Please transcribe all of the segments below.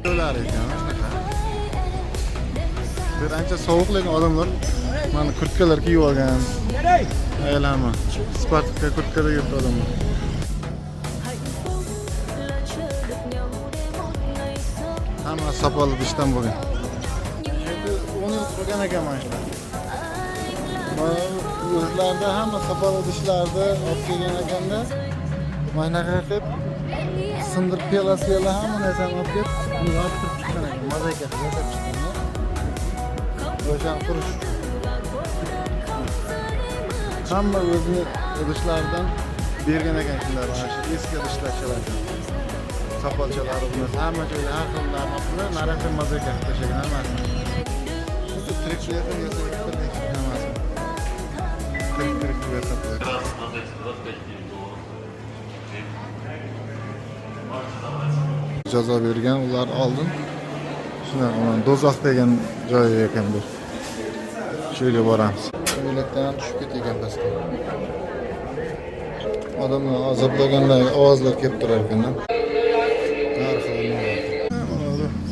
Öyle ekan. Bir ancha sovuq lekin odamlar mana kurtkalar kiyib olgan. Aylanma. Sportga kurtkada yuribdi odamlar. Hamma sopol idishdan bo'lgan. Endi 10 yil turgan ekan mana shular. O'zlarda hamma sopol idishlarda olib kelgan ekanda, mana qilib sindirib pelasiyalar hamma narsani olib kelib, uni yopib chiqqan ekan. Mozaika qilib yasab chiqqan. O'shan qurish. Hamma o'zini idishlaridan bergan ekan shular. Mana shu eski idishlar. Sopolchalar buni hamma joyda har xillarni qilib, narasa mozaika qilib tashlagan hammasi. Xuddi tiriklardan yasalgan hammasi. Tirik yasab qo'ygan. Jazo bergan ular oldin. Shular mana do'zax degan joyi ekan bu. Shu yerga boramiz. Yo'lakdan tushib ketgan pastga. Odamlar azoblaganlar ovozlar kelib turar ekan.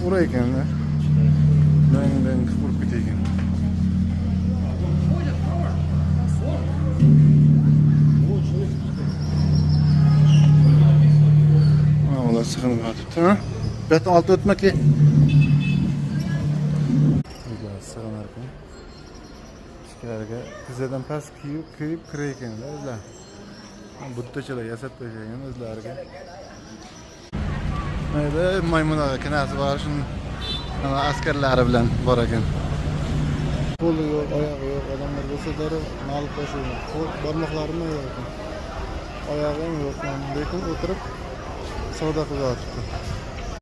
Ura ekan-da. Dang urib ketgan. Ular sig'inib yotibdi, ha? Bu yerdan olti o'tma-ki. Sig'inar ekan. Ichkariga tizadan past kiyib kirar ekanlar o'zlar. Buttachalar yasab tashlagan o'zlariga. Mayda maymunlar kanasi bor, shuni askarlari bilan bor ekan. Qo'li yo'q, oyog'i yo'q, odamlar bo'lsa-da ma'lum qo'shilgan. Barmoqlarini yo'q ekan. Oyog'im yo'q, lekin o'tirib savdo qilyapti.